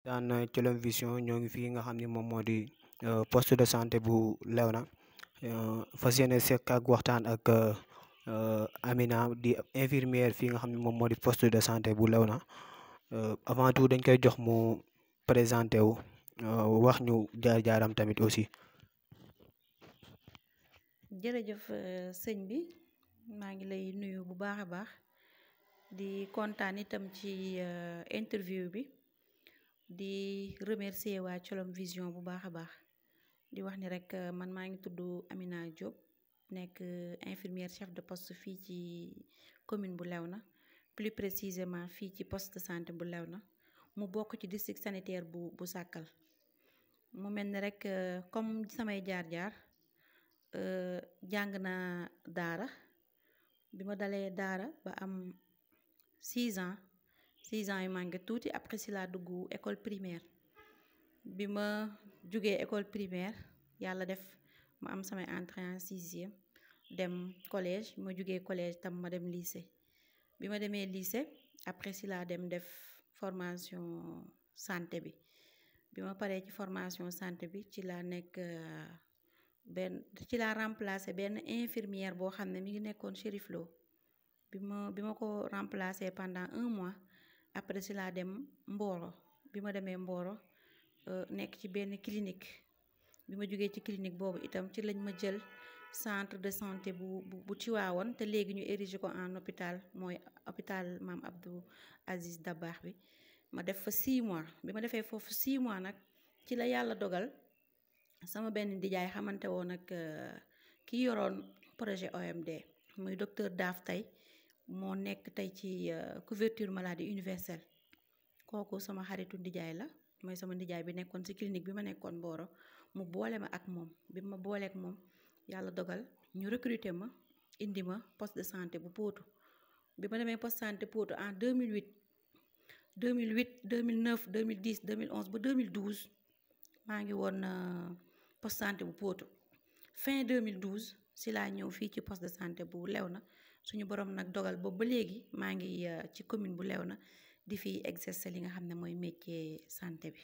daan Thiolom Vision ñoo ngi fii nga xam ne moom moo di poste de santé bu Léona fas yéene sekk ak waxtaan ak Amina di infirmière fii nga xam ne moom moo di poste de santé bu Léona avant tout dañ koy jox mu présenté wu wax ñu jaar-jaaram tamit aussi. jërëjëf sëñ bi maa ngi lay nuyu bu baax a baax di kontaan itam ci interview bi di remercier waa Thiolom Vision bu baax a baax di wax ni rek man maa ngi tudd Amina Diop nekk infirmière chef de poste fii ci commune bu Léona plus précisément fii ci poste de santé bu Léona mu bokk ci district sanitaire bu Sakal mu mel ni rek comme samay jaar-jaar jàng naa daara bi ma dalee daara ba am 6 ans 6 ans yu manqué tuuti après si laa dugg école primaire bi ma jugee école primaire yàlla def ma am samay entrée en 6e dem collège ma jugee collège tam ma dem lycée bi ma demee lycée après si laa dem def formation santé bi ma paree ci formation santé bi ci laa nekk ci laa remplacé benn infirmière boo xam ne mi ngi nekkoon Chérif Lo bi ma ko remplacé pendant 1 mois après si laa dem Mboro bi ma demee Mboro nekk ci benn clinique bi ma jógee ci clinique boobu itam ci lañ ma jël centre de santé bu Tivaouane te léegi ñu érigé ko en hôpital mooy hôpital Mame Abdou Aziz Dabakh bi ma def fa 6 mois bi ma defee foofu 6 mois nag ci la yàlla dogal sama benn ndijaay xamante woon ak ki yoroon projet OMD muy docteur Daaf tey moo nekk tey ci couverture maladie universelle kooku sama xaritu ndijaay la mooy sama ndijaay bi nekkoon ci clinique bi ma nekkoon Mboro mu boole ma ak moom bi ma booleek moom yàlla dogal ñu recruter ma indi ma poste de santé bu Potou bi ma demee poste de santé Potou en 2008 2009 2010 2011 ba 2012 maa ngi woon poste de santé bu Potou fin 2012 si laa ñëw fii ci poste de santé bu Léona suñu borom nag dogal boobu ba léegi maa ngi ci commune bu Léona di fi exercer li nga xam ne mooy métier santé bi.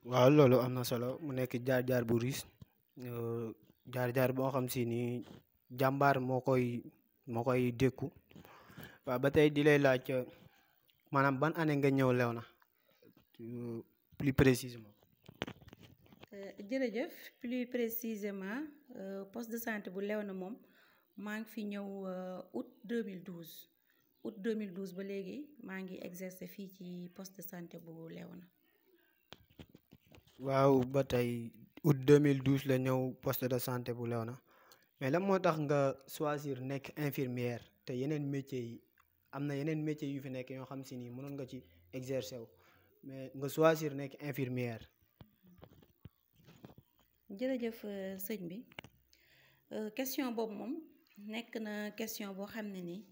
waaw loolu am na solo mu nekk jaar-jaar bu riche jaar-jaar boo xam si ni jàmbaar moo koy dékku waaw ba tey di lay laaj maanaam ban année nga ñëw Léona plus précisément. jërëjëf plus précisément poste de santé bu Léona moom maa ngi fi ñëw août 2012 août 2012 ba léegi maa ngi exercer fii ci poste de santé bu Léona. waaw ba tey août 2012 la ñëw poste de santé bu Léona mais lan moo tax nga choisir nekk infirmière te yeneen métiers yi am na yeneen métiers yu fi nekk yoo xam si ni mënoon nga ci exercer wu mais nga choisir nekk infirmière. jërëjëf sëñ bi question boobu moom nekk na question boo xam ne nii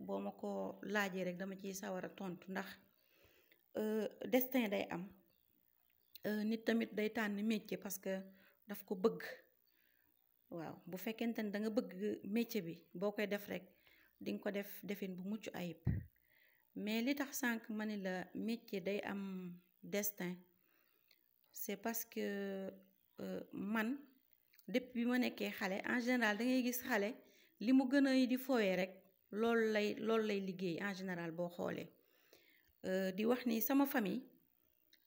boo ma ko laajee rek dama ciy sawar a tontu ndax destin day am nit tamit day tànn métier parce que daf ko bëgg waaw bu fekkente ne da nga bëgg métier bi boo koy def rek di nga ko def defin bu mucc ayib mais li tax sànq ma ni la métier day am destin c'est parce que man depuis bi ma nekkee xale en général da ngay gis xale li mu gën a di fowee rek loolu lay liggéey en général boo xoolee di wax ni sama famille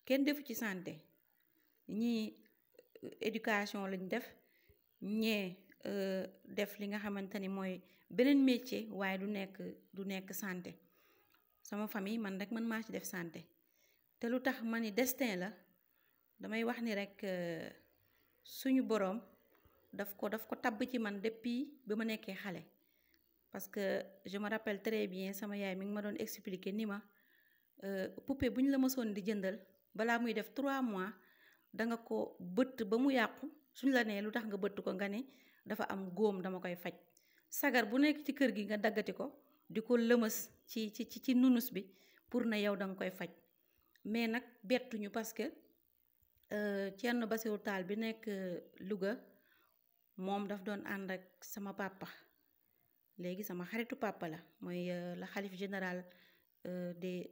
kenn defu ci santé ñii éducation lañ def ñee def li nga xamante ni mooy beneen métier waaye du nekk santé sama famille man rek man maa ci def santé te lu tax ma ni destin la damay wax ni rek suñu boroom daf ko tabb ci man depuis bi ma nekkee xale parce que je me rappelle très bien sama yaay mi ngi ma doon expliquer ni ma poupée bu ñu la mësoon di jëndal balaa muy def 3 mois danga ko bëtt ba mu yàqu suñ la nee lu tax nga bëtt ko nga ne dafa am góom dama koy faj sagar bu nekk ci kër gi nga daggati ko di ko lëmës ci nunus bi pour na yow danga koy faj mais nag bettuñu parce que Thierno Bassirou Tall bi nekk Louga moom daf doon ànd ak sama papa léegi sama xaritu papa la mooy la xalif général des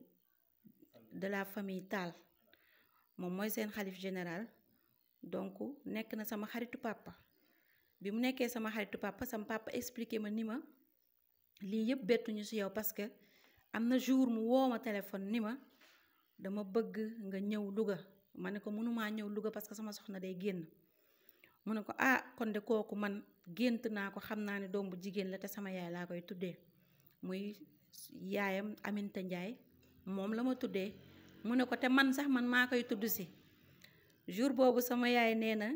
de la famille Tall moom mooy seen xalif général donc nekk na sama xaritu papa bi mu nekkee sama xaritu papa sama papa expliqué ma ni ma lii yëpp bettuñu ci yow parce que am na jour mu woo ma téléphone ni ma dama bëgg nga ñëw Louga ma ne ko mënumaa ñëw Louga parce que sama soxna day génn mu ne ko ah kon de kooku man gént naa ko xam naa ne doom bu jigéen la te sama yaay laa koy tuddee muy yaayam Aminta Ndiaye moom la ma tuddee mu ne ko te man sax man maa koy tudd si jour boobu sama yaay nee na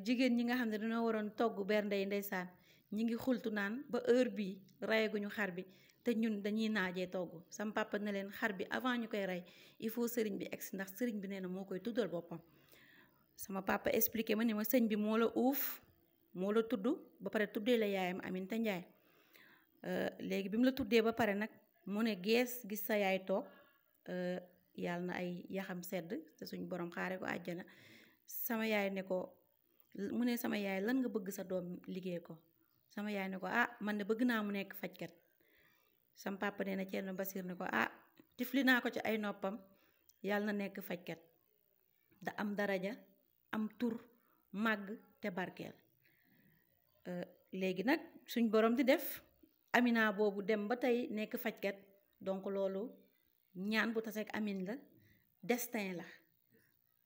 jigéen ñi nga xam ne dañoo waroon togg bernde yi ndeysaan ñi ngi xultu naan ba heure bii reyaguñu xar bi te ñun dañuy naajee togg sama papa ne leen xar bi avant ñu koy rey il faut sëriñ bi egsi ndax sëriñ bi nee na moo koy tuddal boppam sama papa expliqué ma ni ma sëñ bi moo la uuf moo la tudd ba pare tuddee la yaayam Aminta Ndiaye léegi bi mu la tuddee ba pare nag mu ne gees gis sa yaay toog yàlla na ay yaxam sedd te suñ borom xaare ko àjjana sama yaay ne ko mu ne sama yaay lan nga bëgg sa doom liggéey ko sama yaay ne ko ah man de bëgg naa mu nekk fajkat sama papa nee na Thierno Basir ne ko ah tifli naa ko ci ay noppam yàlla na nekk fajkat da am daraja am tur màgg te barkeel léegi nag suñ borom di def Amina boobu dem ba tey nekk fajkat donc loolu ñaan bu taseeg amin la destin la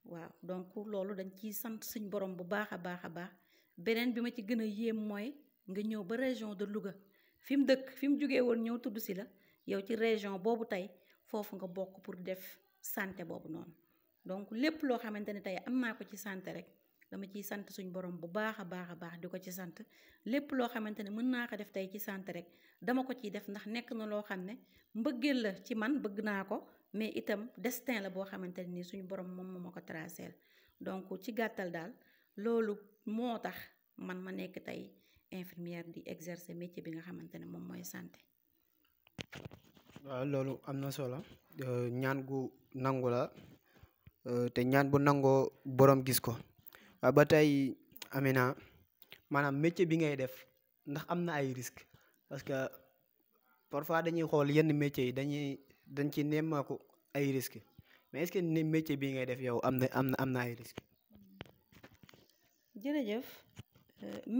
waaw donc loolu dañ ciy sant suñ borom bu baax a baax a baax beneen bi ma ci gën a yéem mooy nga ñëw ba région de Louga fi mu dëkk fi mu jógee woon ñëw tudd si la yow ci région boobu tey foofu nga bokk pour def santé boobu noonu donc lépp loo xamante ne tey am naa ko ci santé rek dama ciy sant suñ borom bu baax a baax di ko ci sant lépp loo xamante ne mën naa ko def tey ci santé rek dama ko ciy def ndax nekk na loo xam ne mbëggeel la ci man bëgg naa ko mais itam destin la boo xamante ne nii suñu borom moom moo ma ko traceel donc ci gàttal daal loolu moo tax man ma nekk tey infirmière di exercer métier bi nga xamante ne moom mooy santé. waaw loolu am na solo ñaan gu nangu la te ñaan bu nangoo borom gis ko waaw ba tey Amina maanaam métier bi ngay def ndax am na ay risques parce que parfois dañuy xool yenn métiers yi dañ ci nemmeeku ay risques mais est-ce que ni métier bi ngay def yow am na ay risques. jërëjëf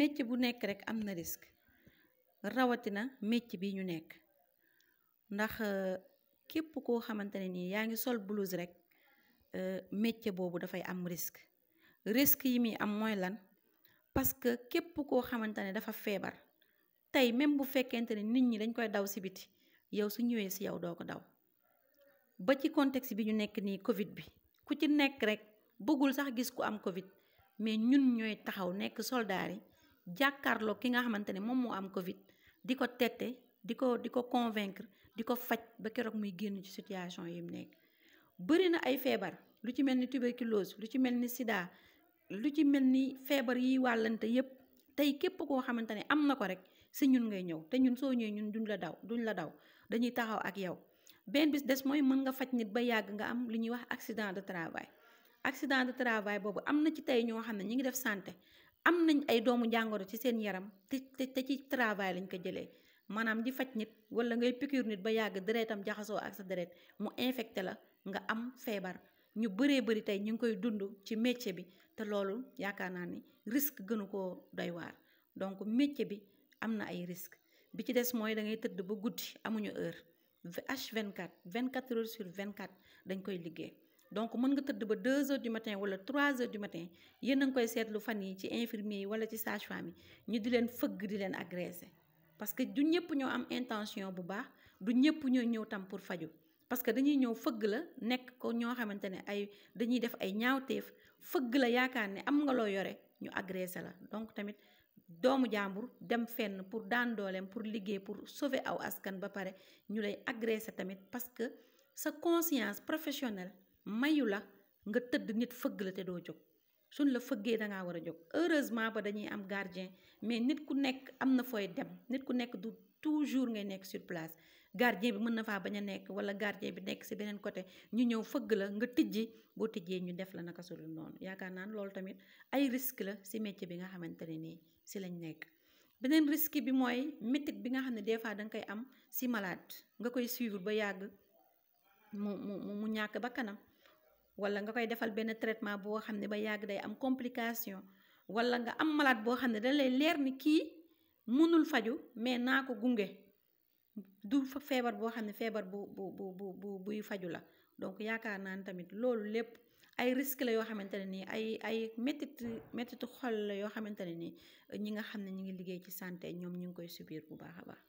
métier bu nekk rek am na risque rawatina métier bi ñu nekk ndax képp koo xamante ne nii yaa ngi sol blouse rek métier boobu dafay am risque yi muy am mooy lan parce que képp koo xamante ne dafa feebar tey même bu fekkente ne nit ñi dañ koy daw si biti yow su ñëwee si yow doo ko daw ba ci contexte bi ñu nekk nii Covid bi ku ci nekk rek bëggul sax gis ku am Covid mais ñun ñooy taxaw nekk soldaar yi jàkkaarloo ki nga xamante ne moom moo am Covid di ko tette di ko convaincre di ko faj ba keroog muy génn ci situation yi mu nekk. bëri na ay feebar lu ci mel ni tuberculose lu ci mel ni sida lu ci mel ni feebar yi wàllante yépp tey képp koo xamante ne am na ko rek si ñun ngay ñëw te ñun soo ñëwee ñun duñ la daw dañuy taxaw ak yow. benn bis des mooy mën nga faj nit ba yàgg nga am li ñuy wax accident de travail boobu am na ci tey ñoo xam ne ñi ngi def santé am nañ ay doomu jàngoro ci seen yaram te ci travail lañ ko jëlee maanaam di faj nit wala ngay piqûre nit ba yàgg deretam jaxasoo ak sa deret mu infecté la nga am feebar ñu bëree bëri tey ñu ngi koy dund ci métier bi te loolu yaakaar naa ni risque gënu koo doy waar donc métier bi am na ay risque bi ci des mooy da ngay tëdd ba guddi amuñu heure H24 24 heures sur 24 dañ koy liggéey donc mën nga tëdd ba 2 heures du matin wala 3 heures du matin yéen a ngi koy seetlu fan yi ci infirmier yi wala ci sage-femme yi ñu di leen fëgg di leen agressé parce que du ñëpp ñoo am intention bu baax du ñëpp ñoo ñëw tam pour faju parce que dañuy ñëw fëgg la nekk ko ñoo xamante ne dañuy def ay ñaawteef fëgg la yaakaar ne am nga loo yore ñu agressé la donc tamit doomu jàmbur dem fenn pour daan dooleem pour liggéey pour sauver aw askan ba pare ñu lay agressé tamit parce que sa conscience professionnelle mayu la nga tëdd nit fëgg la te doo jóg suñ la fëggee dangaa war a jóg heureusement ba dañuy am gardien mais nit ku nekk am na fooy dem nit ku nekk du toujours ngay nekk sur place gardien bi mën na faa bañ a nekk wala gardien bi nekk si beneen côté ñu ñëw fëgg la nga tijji boo tijjee ñu def la naka su dul noonu yaakaar naa loolu tamit ay risque la si métier bi nga xamante ne nii si lañ nekk. beneen risque bi mooy métit bi nga xam ne des fois da nga koy am si malade nga koy suivre ba yàgg mu ñàkk ba kanam, wala nga koy defal benn traitement boo xam ne ba yàgg day am complication, wala nga am malade boo xam ne da lay leer ni kii mënul faju mais naa ko gunge, du feebar boo xam ne feebar buy faju la. donc yaakaar naa ne tamit loolu lépp ay risque la yoo xamante ne nii ay méttitu xol la yoo xamante ne nii ñi nga xam ne ñu ngi liggéey ci santé ñoom ñu ngi koy subir bu baax a baax.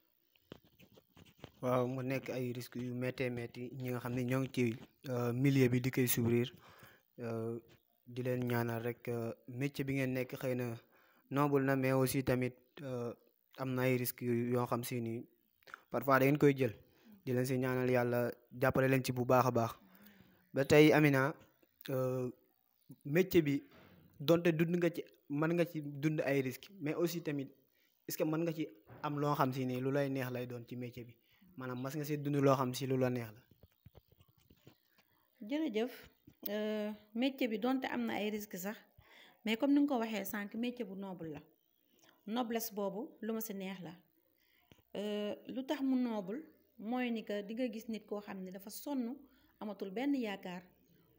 waaw mu nekk ay risques yu méttee métti ñi nga xam ne ñoo ngi ci milieu bi di koy subir di leen ñaanal rek métier bi ngeen nekk xëy na noble na, mais aussi tamit am na ay risques yoo xam si ni parfois da ngeen koy jël, di leen si ñaanal yàlla jàppale leen ci bu baax a baax. ba tey Amina, métier bi donte dund nga ci, mën nga ci dund ay risques, mais aussi tamit est-ce que mën nga ci am loo xam si ni lu lay neex lay doon ci métier bi, maanaam mas nga si dund loo xam si lu la neex la. jërëjëf, métier bi donte am na ay risques sax, mais comme ni nga ko waxee sànq, métier bu noble la. noblesse boobu lu ma si neex la. lu tax mu noble mooy ni que di nga gis nit koo xam ne dafa sonn, amatul benn yaakaar,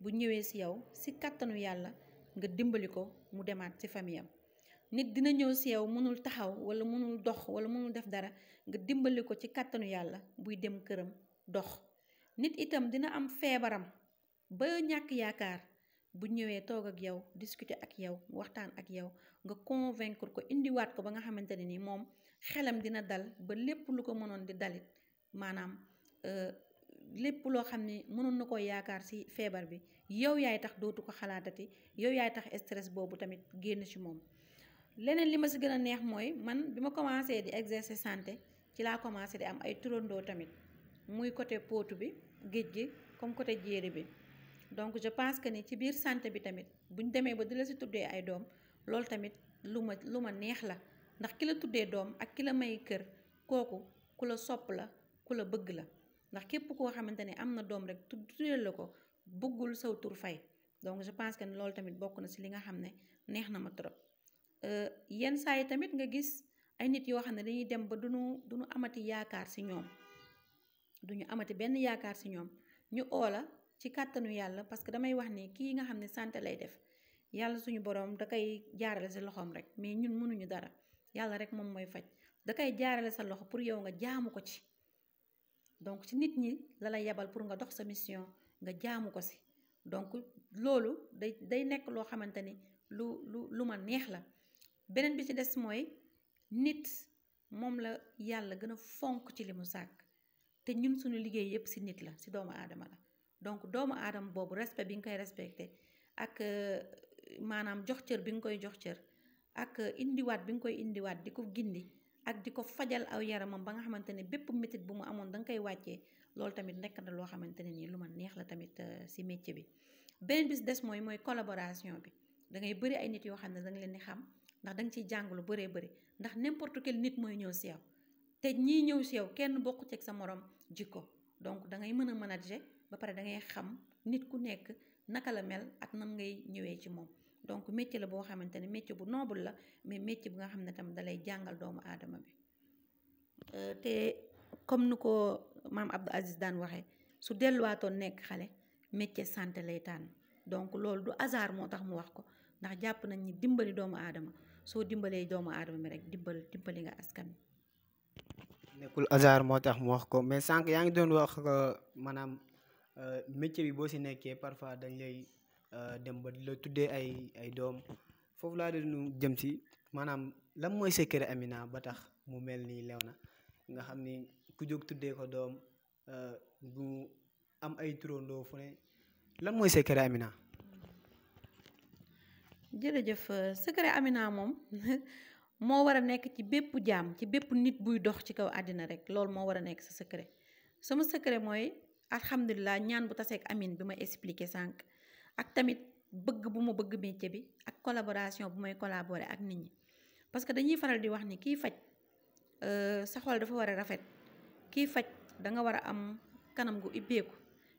bu ñëwee si yow si kàttanu yàlla nga dimbali ko mu demaat ci famille am. nit dina ñëw si yow mënul taxaw wala mënul dox wala mënul def dara, nga dimbali ko ci kàttanu yàlla buy dem këram dox. nit itam dina am feebaram ba ñàkk yaakaar, bu ñëwee toog ak yow, discuter ak yow, waxtaan ak yow, nga convaincre ko, indiwaat ko ba nga xamante ne ni moom xelam dina dal ba lépp lu ko mënoon di dalit, maanaam lépp loo xam ne mënoon na ko yaakaar ci feebar bi, yow yaay tax dootu ko xalaatati, yow yaay tax stress boobu tamit génn ci moom. leneen li ma ci gën a neex mooy man bi ma commencé di exercer santé ci laa commencé di am ay turandoo tamit, muy côté Potou bi, géej gi, comme côté Jéeri bi. donc je pense que ni ci biir santé bi tamit buñ demee ba di la ci tuddee ay doom, loolu tamit lu ma neex la, ndax ki la tuddee doom ak ki la may kër, kooku ku la sopp la, ku la bëgg la. ndax képp koo xamante ne am na doom rek tuddee la ko, bëggul saw tur fay. donc je pense que loolu tamit bokk na ci li nga xam ne neex na ma trop. yenn saa yi tamit nga gis ay nit yoo xam ne dañuy dem ba duñu amati yaakaar ci ñoom, duñu amati benn yaakaar ci ñoom, ñu oola ci kàttanu yàlla, parce que damay wax ni kii nga xam ne santé lay def, yàlla suñu borom da koy jaarale ci loxoom rek, mais ñun mënuñu dara, yàlla rek moom mooy faj, da koy jaarale sa loxo pour yow nga jaamu ko ci. donc ci nit ñi la la yebal pour nga dox sa mission, nga jaamu ko ci. donc loolu day nekk loo xamante ni lu ma neex la. beneen bi ci des mooy nit moom la yàlla gën a fonk ci li mu sàkk, te ñun suñu liggéey yépp ci nit la, ci doomu aadama la. donc doomu aadama boobu respect bi nga koy respecté, ak maanaam jox cër bi nga koy jox cër, ak indiwaat bi nga koy indiwaat, di ko gindi ak di ko fajal aw yaramam ba nga xamante ne bépp métit bu mu amoon da nga koy wàccee, loolu tamit nekk na loo xamante ne nii lu ma neex la tamit ci métier bi. beneen bi ci des mooy collaboration bi. da ngay bëri ay nit yoo xam ne da nga leen di xam, ndax da nga ciy jàng lu bëree bëri, ndax n'importe quel nit mooy ñëw ci yow, te ñii ñëw ci yow kenn bokku ci ak sa morom jikko. donc da ngay mën a manager, ba pare da ngay xam nit ku nekk naka la mel ak nan ngay ñëwee ci moom. donc métier la boo xamante ne métier bu noble la, mais métier bu nga xam ne tam dalay jàngal doomu aadama bi. te comme nu ko maam Abdou Aziz daan waxee, su delluwaatoon nekk xale, métier santé lay tànn. donc loolu du hasard moo tax mu wax ko, ndax jàpp nañ ni dimbali doomu aadama, soo dimbalee doomu aadama mi rek dimbali nga askan wi. nekkul hasard moo tax mu wax ko, mais sànq yaa ngi doon wax maanaam métier bi boo ci nekkee parfois dañ lay dem ba di la tuddee ay doom. foofu laa doon jëm ci, maanaam lan mooy secret Amina ba tax mu mel nii Léona, nga xam ni ku jóg tuddee ko doom, bu am ay turandoo fu ne, lan mooy secret Amina. jërëjëf, secret Amina moom moo war a nekk ci bépp jaam, ci bépp nit buy dox ci kaw àddina rek, loolu moo war a nekk sa secret. sama secret mooy alhamdulilah ñaan bu taseeg amin bi ma expliqué sànq, ak tamit bëgg bu ma bëgg métier bi, ak collaboration bu may collaborer ak nit ñi. parce que dañuy faral di wax ni kiy faj sa xol dafa war a rafet, kiy faj da nga war a am kanam gu ibbeeku,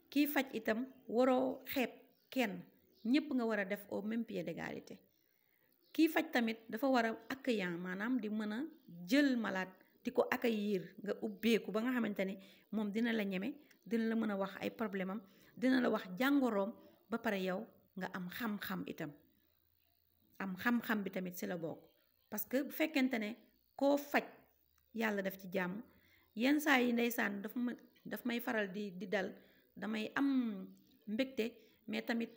kiy faj itam waroo xeeb kenn, ñépp nga war a def au même pied d'égalité. kiy faj tamit dafa war a accueillant, maanaam di mën a jël malade di ko accueillir, nga ubbeeku ba nga xamante ni moom dina la ñeme, dina la mën a wax ay problème am, dina la wax jàngoroom, ba pare yow nga am xam-xam itam. am xam-xam bi tamit ci la bokk, parce que bu fekkente ne koo faj yàlla def ci jàmm, yenn saa yi ndeysaan daf may faral di dal, damay am mbégte, mais tamit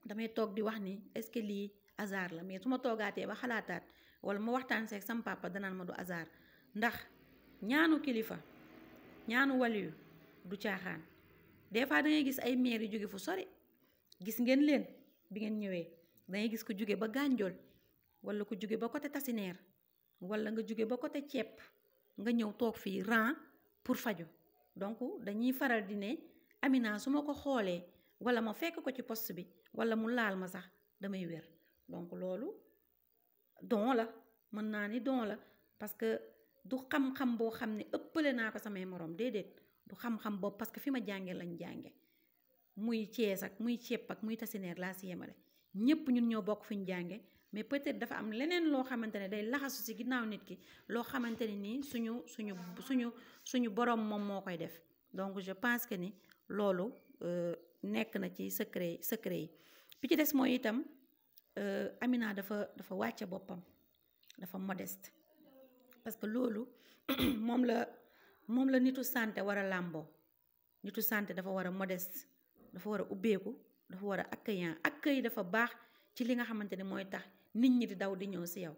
damay toog di wax ni est-ce que lii hasard la. mais su ma toogaatee ba xalaataat wala ma waxtaan seeg sam papa danaan ma du hasard, ndax ñaanu kilifa, ñaanu waliyu du caaxaan. des fois da ngay gis ay maire yu jóge fu sori, gis ngeen leen bi ngeen ñëwee, dangay gis ko jóge ba Gànjool wala ko jóge ba côté Tasineer wala nga jóge ba côté ceeb nga ñëw toog fii rang pour faju. donc dañuy faral di ne Amina su ma ko xoolee wala ma fekk ko ci poste bi wala mu laal ma sax damay wér. donc loolu don la, mën naa ni don la, parce que du xam-xam boo xam ne ëppale naa ko samay morom, déedéet, du xam-xam boobu, parce que fi ma jànge lañ jànge, muy Cees ak muy ceeb ak muy Tasineer laa si yemale. ñëpp ñun ñoo bokk fi ñu jànge, mais peut-être dafa am leneen loo xamante ne day laxasu ci ginnaaw nit ki, loo xamante ne nii suñu borom moom moo koy def. donc je pense que ni loolu nekk na ci secret yi. bi ci des mooy itam Amina dafa wàcce boppam, dafa modeste, parce que loolu moom la nitu santé war a làmboo. nitu santé dafa war a modeste, dafa war a ubbeeku, dafa war a accueil dafa baax ci li nga xamante ne mooy tax nit ñi di daw di ñëw ci yow.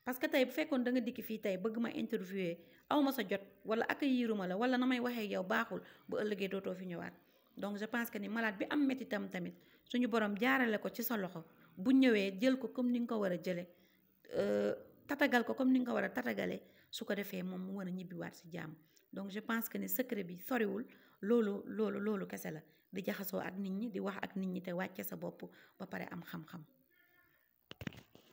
parce que tey bu fekkoon da nga dikk fii tey bëgg ma interviewer aw ma sa jot wala accueilliruma la wala na may waxee yow baaxul, bu ëllëgee dootoo fi ñëwaat. donc je pense que ni malade bi am métitam tamit suñu borom jaarale ko ci sa loxo, bu ñëwee jël ko comme ni nga ko war a jële, tatagal ko comme ni nga ko war a tatagalee, su ko defee moom mu war a ñibbiwaat ci jàmm. donc je pense que ni secret bi soriwul, loolu kese la, di jaxasoo ak nit ñi, di wax ak nit ñi te wàcce sa bopp ba pare am xam-xam.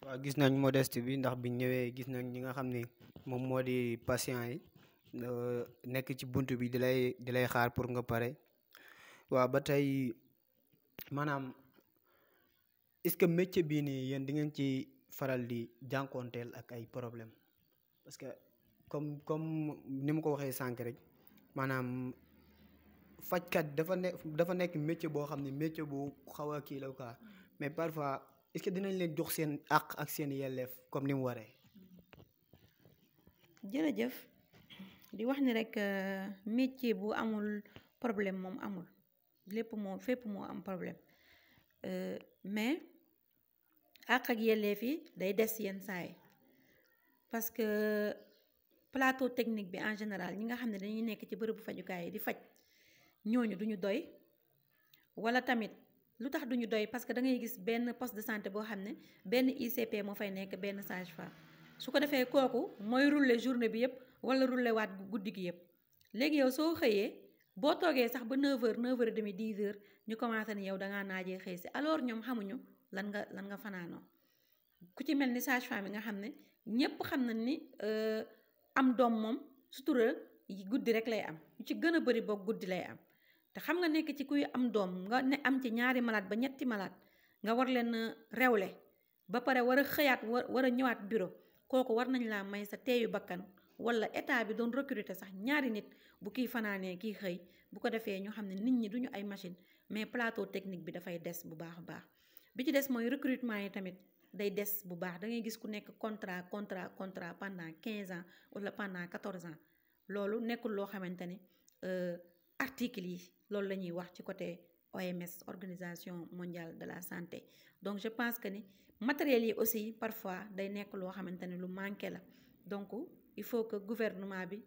waaw gis nañ modeste bi, ndax biñ ñëwee gis nañ ñi nga xam ni moom moo di patient yi nekk ci bunt bi di lay xaar pour nga pare. waaw ba tey maanaam est-ce que métier bii nii yéen di ngeen ci faral di jànkoonteel ak ay problème? parce que comme ni mu ko waxee sànq rek, maanaam fajkat dafa nekk métier boo xam ne métier bu xaw a kii la quoi, mais parfois est-ce que dinañ leen jox seen àq ak seen yelleef comme ni mu waree? jërëjëf, di wax ni rek métier bu amul problème moom amul, fépp moo am problème, mais àq ak yelleef yi day des yenn saay, parce que plateau technique bi en général ñi nga xam ne dañuy nekk ci bërëbu fajukaay yi di faj, ñooñu duñu doy. wala tamit lu tax duñu doy, parce que da ngay gis benn poste de santé boo xam ne benn ICP moo fay nekk, benn sage-femme, su ko defee kooku mooy rouler journée bi yëpp wala rouler waat guddi gi yëpp. léegi yow soo xëyee boo toogee sax ba 9h 9h30 10h ñu commencé ni yow dangaa naajee xëy si, alors ñoom xamuñu lan nga fanaanoo. ku ci mel ni sage-femme yi nga xam ne ñépp xam nañ ni am doom moom sutura guddi rek lay am, ñu ci gën a bari boog guddi lay am. te xam nga nekk ci kuy am doom nga ne am ci 2 malade ba 3 malade nga war leen rewle ba pare war a xëyaat war a ñëwaat bureau, kooku war nañ laa may sa teeyu bakkan, wala état bi doon recruter sax 2 nit, bu kii fanaanee kii xëy, bu ko defee ñu xam ne nit ñi duñu ay machine, mais plateau technique bi dafay des bu baax a baax. bi ci des mooy recrutement yi tamit day des bu baax, da ngay gis ku nekk contrat pendant 15 ans wala pendant 14 ans. loolu nekkul loo xamante ne article yi loolu la ñuy wax ci côté OMS, Organisation mondiale de la santé. donc je pense que ni matériel yi aussi parfois day nekk loo xamante ne lu manqué la. donc il faut que gouvernement bi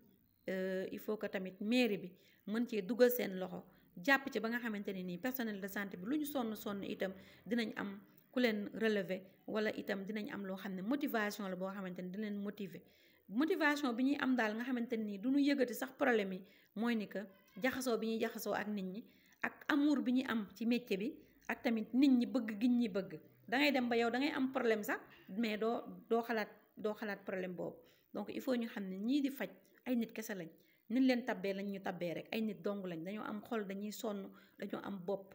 il faut que tamit mairie bi mën cee dugal seen loxo, jàpp ci ba nga xamante ne nii personnel de santé bi lu ñu sonn itam dinañ am ku leen relever, wala itam dinañ am loo xam ne motivation la boo xamante ne dina leen motivation bi ñuy am daal nga xamante ne nii du ñu yëgati sax problème yi, mooy ni que jaxasoo bi ñuy jaxasoo ak nit ñi, ak amour bi ñuy am ci métier bi, ak tamit nit ñi bëgg gi ñi bëgg. da ngay dem ba yow da ngay am problème sax, mais doo xalaat problème boobu. donc il faut ñu xam ne ñii di faj ay nit kese lañ, niñ leen tabbee lañ ñu tabbee rek, ay nit dong lañ, dañoo am xol, dañuy sonn, dañoo am bopp.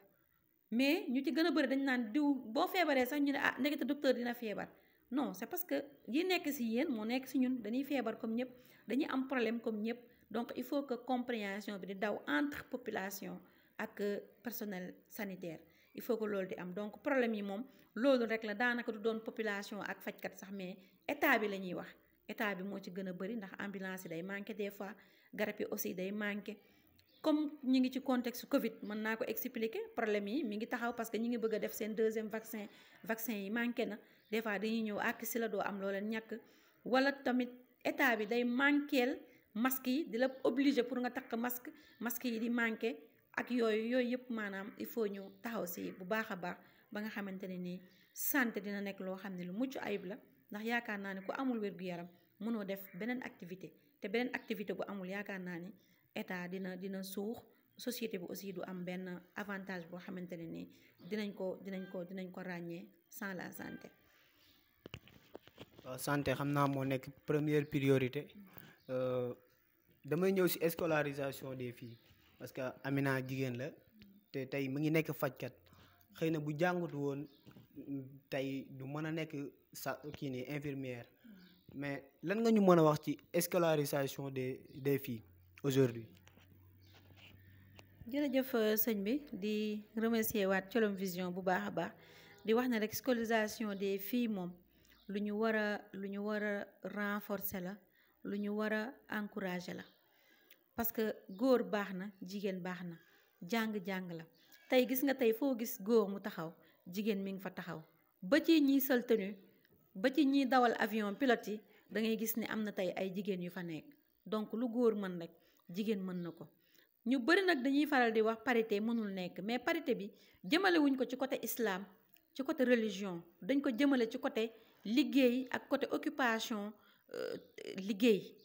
mais ñu ci gën a bëri dañ naan diw boo feebaree sax ñu ne ndekete docteur dina feebar. non, c'est parce que yi nekk ci yéen moo nekk ci ñun, dañuy feebar comme ñëpp, dañuy am problème comme ñëpp, donc il faut que compréhension bi di daw entre population ak personnel sanitaire il faut que loolu di am donc problème yi moom loolu rek la daanaka du doon population ak fajkat sax mais état bi la ñuy wax état bi moo ci gën a bëri ndax ambulance yi day manqué des fois garab yi aussi day manqué comme ñi ngi ci contexte Covid mën naa ko expliquer problème yi mi ngi taxaw parce que ñi ngi bëgg a def seen deuxième vaccin yi manqué na des fois dañuy ñëw àkk si la doo am loo leen ñàkk wala tamit état bi day manqueel masque yi di la obligé pour nga takk masque yi di manqué ak yooyu yëpp maanaam il faut ñu taxaw si bu baax a baax ba nga xamante ne nii santé dina nekk loo xam ne lu mucc ayib la ndax yaakaar naa ne ku amul wér-gu-yaram mënoo def beneen activité te beneen activité bu amul yaakaar naa ni état dina suux société bi aussi du am benn avantage boo xamante ne nii dinañ ko ràññee sans la santé. waaw santé xam naa moo nekk première priorité damay ñëw ci scolarisation des filles parce que Amina jigéen la te tey mu ngi nekk fajkat xëy na bu jàngut woon tey du mën a nekk sa kii nii infirmière mais lan nga ñu mën a wax ci scolarisation des filles aujourd'hui. jërëjëf sëñ bi di remercier waat Thiolom Vision bu baax a baax di wax ne rek scolarisation des filles moom lu ñu war a renforcer la lu ñu war a encourager la parce que góor baax na jigéen baax na jàng la tey gis nga tey foo gis góor mu taxaw jigéen mi ngi fa taxaw ba ci ñiy sol tenue ba ci ñiy dawal avion pilote yi da ngay gis ne am na tey ay jigéen yu fa nekk donc lu góor mën rek jigéen mën na ko ñu bëri nag dañuy faral di wax parité mënul nekk mais parité bi jëmale wuñ ko ci côté islam ci côté religion dañ ko jëmale ci côté liggéey ak côté occupation liggéey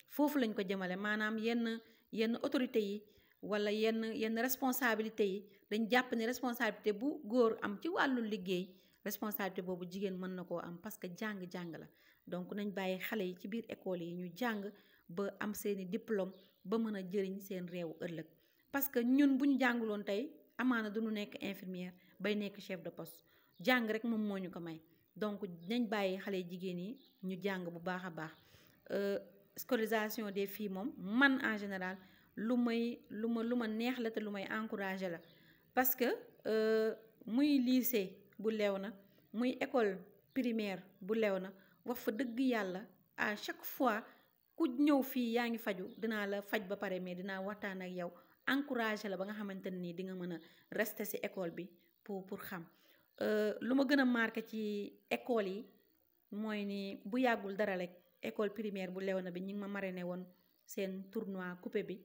foofu lañ ko jëmale maanaam yenn autorité yi wala yenn responsabilité yi dañ jàpp ne responsabilité bu góor am ci wàllu liggéey responsabilité boobu jigéen mën na koo am parce que jàng la donc nañ bàyyi xale yi ci biir école yi ñu jàng ba am seeni diplôme ba mën a jëriñ seen réew ëllëg parce que ñun bu ñu jànguloon tey amaana duñu nekk infirmière bay nekk chef de poste jàng rek moom moo ñu ko may donc nañ bàyyi xale jigéen yi ñu jàng bu baax a baax scolarisation des filles moom man en général lu ma neex la te lu may encourager la parce que muy lycée bu Léona muy école primaire bu Léona wax fa dëgg yàlla à chaque fois ku ñëw fii yaa ngi faju dinaa la faj ba pare mais dinaa waxtaan ak yow encourager la ba nga xamante ne nii di nga mën a rester ci école bi pour xam lu ma gën a marqué ci école yi mooy ni bu yàggul dara rek école primaire bu Léona bi ñi ngi ma marraine woon seen tournoi coupé bi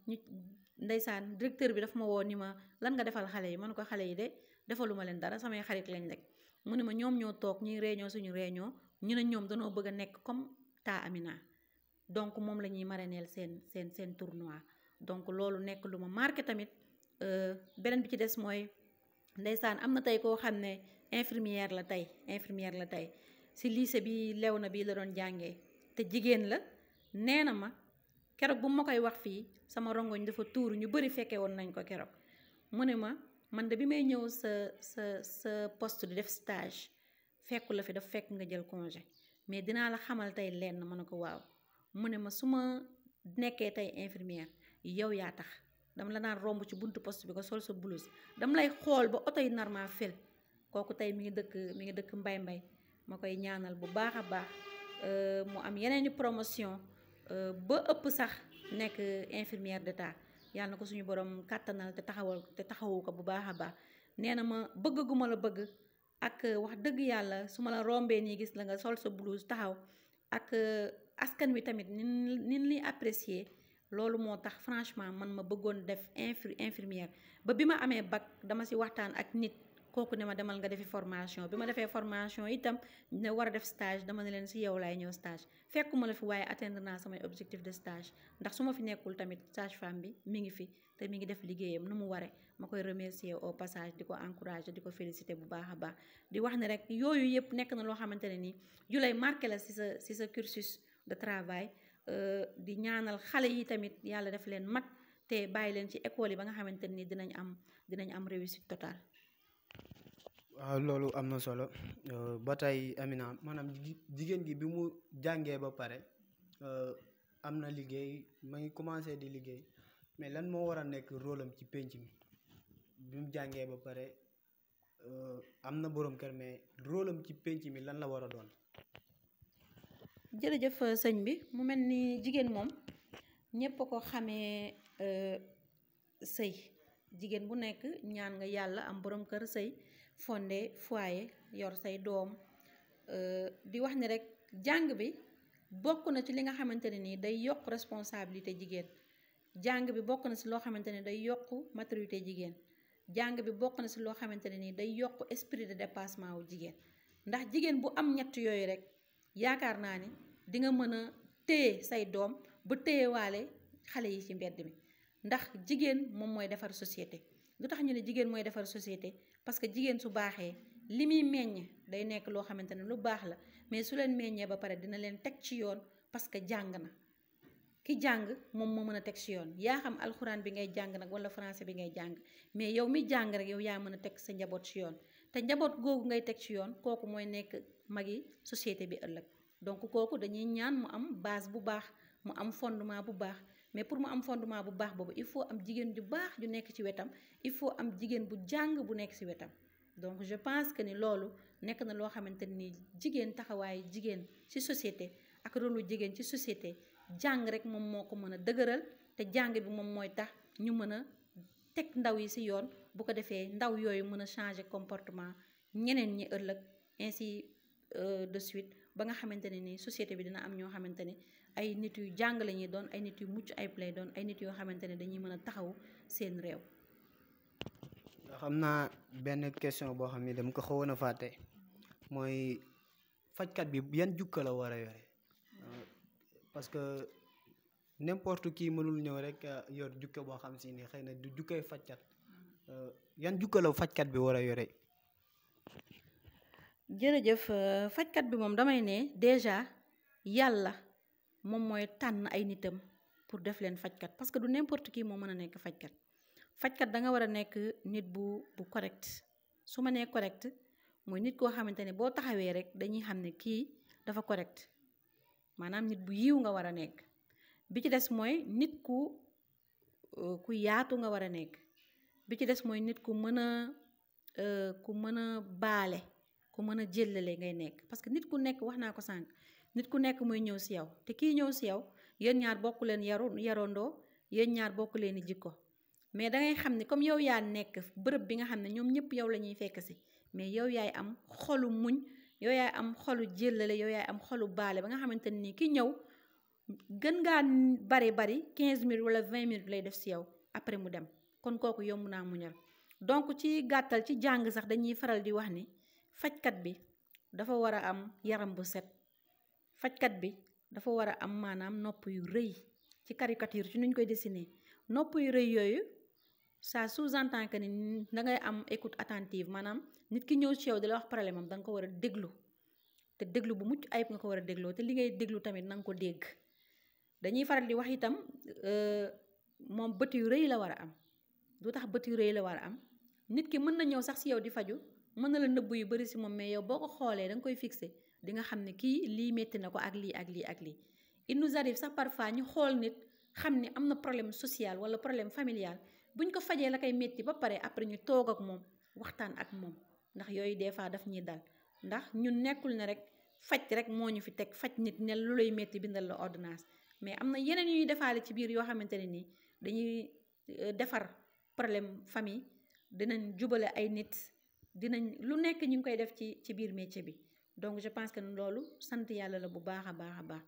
ñu ndeysaan directeur bi dafa ma woo ni ma lan nga defal xale yi man ko xale yi de defaluma leen dara samay xarit lañ rek mu ne ma ñoom ñoo toog ñuy réunion suñu réunion ñu ne ñoom danoo bëgg a nekk comme taa Amina donc moom la ñuy marraineel seen tournoi donc loolu nekk lu ma marqué tamit beneen bi ci des mooy ndeysaan am na tey koo xam ne infirmière la tey ci lycée bi Léona bi la doon jàngee te jigéen la nee na ma keroog bu ma koy wax fii sama rongoñ dafa tuuru ñu bari fekkee woon nañ ko keroog mu ne ma man de bi may ñëw sa poste di def stage fekku la fi dafa fekk nga jël congé mais dinaa la xamal tey lenn ma ne ko waaw mu ne ma su ma nekkee tey infirmière yow yaa tax dama la naan romb ci buntu poste bi ko sol sa blouse dama lay xool ba oto yi nar maa fel kooku tey mi ngi dëkk mbay ma koy ñaanal bu baax a baax mu am yeneeni promotion ba ëpp sax nekk infirmière d'état yàlla na ko suñu borom kàttanal te taxawu ko bu baax a baax nee na ma bëgg gu ma la bëgg ak wax dëgg yàlla su ma la rombee nii gis la nga sol sa blouse taxaw ak askan wi tamit nin li apprécier loolu moo tax franchement man ma bëggoon def infirmière ba bi ma amee bac dama ci waxtaan ak nit kooku ne ma demal nga defi formation bi ma defee formation itam ne war a def stage dama ne leen ci yow laay ñëw stage fekkuma la fi waaye atteindre naa samay objectif de stage ndax su ma fi nekkul tamit sage-femme bi mi ngi fi te mi ngi def liggéeyam nu mu waree ma koy remercier au passage di ko encourager di ko féliciter bu baax a baax di wax ne rek yooyu yëpp nekk na loo xamante ne nii yu lay marqué la ci sa cursus de travail di ñaanal xale yi tamit yàlla def leen mag te bàyyi leen ci école yi ba nga xamante ne nii dinañ am réussite totale. waaw loolu am na solo ba tey Amina maanaam jigéen gi bi mu jàngee ba pare am na liggéey ma ngi commencé di liggéey mais lan moo war a nekk rôle am ci penc mi bi mu jàngee ba pare am na borom kër mais rôle am ci penc mi lan la war a doon. jërëjëf sëñ bi mu mel ni jigéen moom ñépp ko xamee sëy jigéen bu nekk ñaan nga yàlla am borom kër sëy fondé foyer yor say doom di wax ni rek jàng bi bokk na ci li nga xamante ne nii day yokk responsabilité jigéen jàng bi bokk na si loo xamante ne day yokk maturité jigéen jàng bi bokk na si loo xamante ne nii day yokk esprit de dépassement wu jigéen ndax jigéen bu am ñett yooyu rek yaakaar naa ni di nga mën a téye say doom ba téyewaale xale yi ci mbedd mi ndax jigéen moom mooy defar société lu tax ñu ne jigéen mooy defar société parce que jigéen su baaxee li muy meññ day nekk loo xamante ne lu baax la mais su leen meññee ba pare dina leen teg ci yoon parce que jàng na ki jàng moom moo mën a teg ci yoon yaa xam alxuraan bi ngay jàng nag wala français bi ngay jàng mais yow mi jàng rek yow yaa mën a teg sa njaboot ci yoon te njaboot googu ngay teg ci yoon kooku mooy nekk magi société bi ëllëg donc kooku dañuy ñaan mu am base bu baax mu am fondement bu baax mais pour mu am fondement bu baax boobu il faut am jigéen ju baax ju nekk ci wetam il faut am jigéen bu jàng bu nekk ci wetam donc je pense que ni loolu nekk na loo xamante ni jigéen taxawaayu jigéen ci société ak rôlu jigéen ci société jàng rek moom moo ko mën a dëgëral te jàng bi moom mooy tax ñu mën a teg ndaw yi ci yoon bu ko defee ndaw yooyu mën a changer comportement ñeneen ñi ëllëg ainsi de suite ba nga xamante ne ni société bi dina am ñoo xamante ne ay nit yu jàng la ñuy doon ay nit yu mucc ayib lay doon ay nit yoo xamante ne dañuy mën a taxaw seen réew. xam naa benn question boo xam ne dama ko xawoon a fàtte mooy fajkat bi yan jukka la war a yore parce que n'importe qui mënul ñëw rek yor jukka boo xam si ni xëy na du jukkay fajkat yan jukka la fajkat bi war a yore. jërëjëf fajkat bi moom damay ne déjà yàlla moom mooy tànn ay nitam pour def leen fajkat parce que du n'importe qui moo mën a nekk fajkat da nga war a nekk nit bu correct su ma nee correct mooy nit koo xamante ne boo taxawee rek dañuy xam ne kii dafa correct maanaam nit bu yiw nga war a nekk bi ci des mooy nit ku yaatu nga war a nekk bi ci des mooy nit ku mën a baale ku mën a jëllale ngay nekk parce que nit ku nekk wax naa ko sànq nit ku nekk mooy ñëw si yow te kii ñëw si yow yéen ñaar bokk leen yarondoo yéen ñaar bokk leen i jikko mais dangay xam ne comme yow yaa nekk bërëb bi nga xam ne ñoom ñëpp yow la ñuy fekk si mais yow yaay am xolu muñ yow yaay am xolu jëllale yow yaay am xolu baale ba nga xamante ni ki ñëw gën ngaa bari 15 minutes wala 20 minutes lay def si yow après mu dem kon kooku yomb naa muñal donc ci gàttal ci jàng sax dañuy faral di wax ni fajkat bi dafa war a am yaram bu set fajkat bi dafa war a am maanaam nopp yu rëy ci caricature ci nuñ koy dessiner nopp yu rëy yooyu ça sous-entend que ni da ngay am écoute attentive maanaam nit ki ñëw ci yow di la wax problème am da nga ko war a déglu te déglu bu mucc ayib nga ko war a dégloo te li ngay déglu tamit na nga ko dégg dañuy faral di wax itam moom bët yu rëy la war a am lu tax bët yu rëy la war a am nit ki mën na ñëw sax si yow di faju mën na la nëbb yu bari si moom mais yow boo ko xoolee da nga koy fixé di nga xam ne kii lii métti na ko ak lii ak lii ak lii il nous arrive sax parfois ñu xool nit xam ne am na problème social wala problème familial buñ ko fajee la koy métti ba pare après ñu toog ak moom waxtaan ak moom ndax yooyu des fois daf ñuy dal ndax ñun nekkul ne rek faj rek moo ñu fi teg faj nit ne lu lay métti bindal la ordonnance mais am na yeneen yu ñuy defaale ci biir yoo xamante ne nii dañuy defar problème famille dinañ jubale ay nit dinañ lu nekk ñu ngi koy def ci biir métier bi donc je pense que loolu sant yàlla la bu baax a baax a baax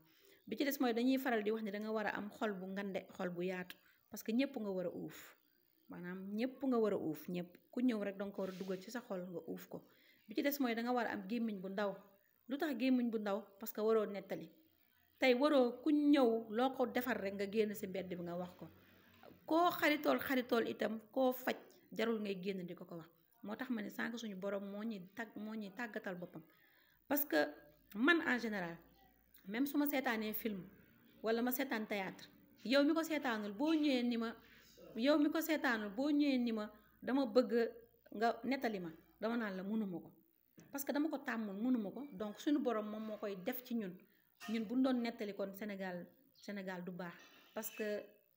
bi ci des mooy dañuy faral di wax ne da nga war a am xol bu ngande xol bu yaatu parce que ñëpp nga war a uuf maanaam ñëpp nga war a uuf ñëpp ku ñëw rek danga ko war a dugal ci sa xol nga uuf ko bi ci des mooy da nga war a am gémmiñ bu ndaw lu tax gémmiñ bu ndaw parce que waroo nettali tey waroo ku ñëw loo ko defar rek nga génn si mbedd bi nga wax ko koo xaritool itam koo faj jarul ngay génn di ko wax moo tax ma ne sànq suñu borom moo ñuy tàggatal boppam parce que man en général même su ma seetaanee film wala ma seetaan théâtre yow mi ko seetaanul boo ñëwee ni ma dama bëgg nga nettali ma dama naan la mënuma ko parce que dama ko tàmmul mënuma ko donc suñu borom moom moo koy def ci ñun bu ñu doon nettali kon Sénégal Sénégal du baax parce que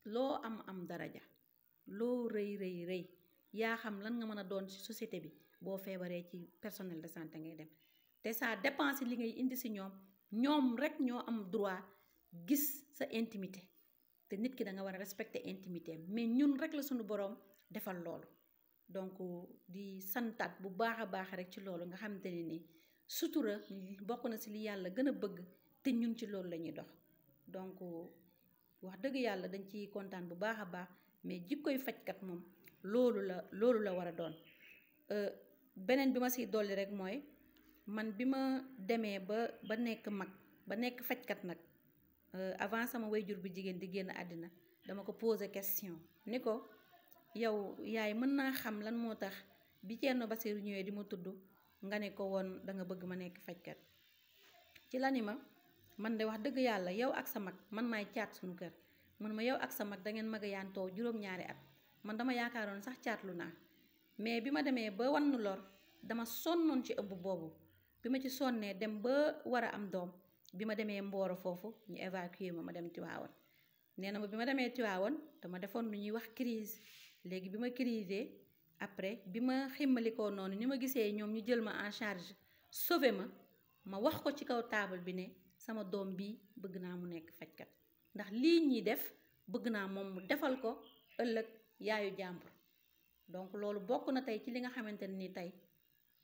loo am daraja loo rëy yaa xam lan nga mën a doon ci société bi boo feebaree ci personnel de santé ngay dem te ça dépend li ngay indi si ñoom rek ñoo am droit gis sa intimité te nit ki da nga war a respecter intimité mais ñun rek la suñu boroom defal loolu donc di santaat bu baax a baax rek ci loolu nga xamante ne ni sutura bokk na si li yàlla gën a bëgg te ñun ci loolu la ñuy dox donc wax dëgg yàlla dañ ciy kontaan bu baax a baax mais jikkoy fajkat moom loolu la war a doon beneen bi ma siy dolli rek mooy man bi ma demee ba nekk mag ba nekk fajkat nag avant sama wayjur bu jigéen di génn àddina dama ko poser question ni ko yow yaay mën naa xam lan moo tax bi Thierno Bassirou ñëwee di ma tudd nga ne ko woon da nga bëgg ma nekk fajkat ci la ni ma man de wax dëgg yàlla yow ak sa mag man maay caat suñu kër man ma yow ak sa mag da ngeen mag a yaantoo juróom-ñaari at man dama yaakaaroon sax caatlu naa mais bi ma demee ba wannu lor dama sonnoon ci ëmb boobu bi ma ci sonnee dem ba war a am doom bi ma demee Mboro foofu ñu évacuer ma dem Tiwaawan nee na ma bi ma demee Tiwaawan dama defoon lu ñuy wax crise léegi bi ma crisé après bi ma ximmalikoo noonu ni ma gisee ñoom ñu jël ma en charge sauvé ma wax ko ci kaw taabal bi ne sama doom bi bëgg naa mu nekk fajkat ndax lii ñuy def bëgg naa moom mu defal ko ëllëg yaayu jàmbur donc loolu bokk na tey ci li nga xamante ne ni tey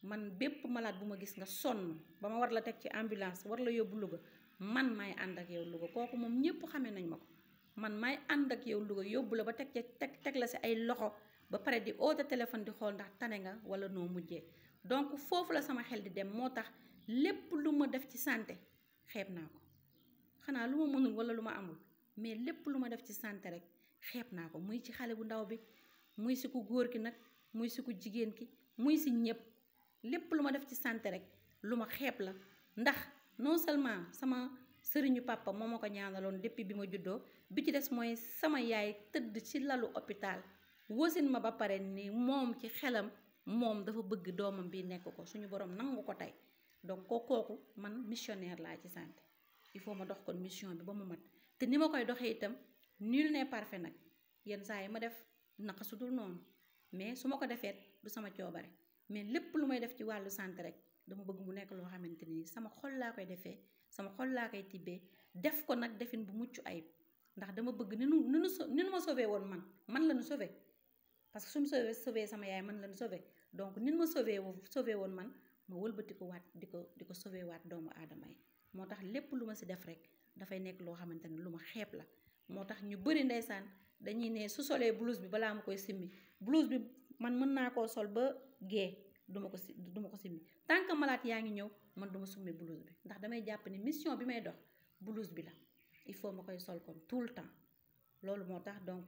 man bépp malade bu ma gis nga sonn ba ma war la teg ci ambulance war la yóbbu Louga man maay ànd ak yow Louga kooku moom ñëpp xamee nañ ma ko man maay ànd ak yow Louga yóbbu la ba teg la si ay loxo ba pare di oote téléphone di xool ndax tane nga wala noo mujjee donc foofu la sama xel di dem moo tax lépp lu ma def ci santé xeeb naa ko xanaa lu ma mënul wala lu ma amul mais lépp lu ma def ci santé rek xeeb naa ko muy ci xale bu ndaw bi muy si ku góor ki nag muy si ku jigéen ki muy si ñëpp lépp lu ma def ci santé rek lu ma xeeb la ndax non seulement sama sëriñu papa moo ma ko ñaanaloon depuis bi ma juddoo bi ci des mooy sama yaay tëdd ci lalu hôpital wasin ma ba pare ni moom ci xelam moom dafa bëgg doomam bi nekk ko suñu borom nangu ko tey donc kooku man missionnaire laa ci santé il faut ma dox kon mission bi ba mu mat te ni ma koy doxee itam nul n'est parfait nag yenn saa yi ma def naka su dul noonu mais su ma ko defeet du sama coobare mais lépp lu may def ci wàllu santé rek dama bëgg mu nekk loo xamante ni sama xol laa koy defee sama xol laa koy tibbee def ko nag defin bu mucc ayib ndax dama bëgg ni nu ma sauvé woon man la nu sauvé parce que suñu sauvé sama yaay man la nu sauvé donc ni ma sauvé woon man ma wëlbati ko waat di ko sauvé waat doomu aadama yi moo tax lépp lu ma si def rek dafay nekk loo xamante ne lu ma xeeb la moo tax ñu bëri ndeysaan dañuy ne su solee blouse bi balaa ma koy simmi blouse bi man mën naa koo sol ba gee duma ko simmi tant que malade yaa ngi ñëw man duma summi blouse bi ndax damay jàpp ni mission bi may dox blouse bi la il faut ma koy sol kon tout le temps loolu moo tax donc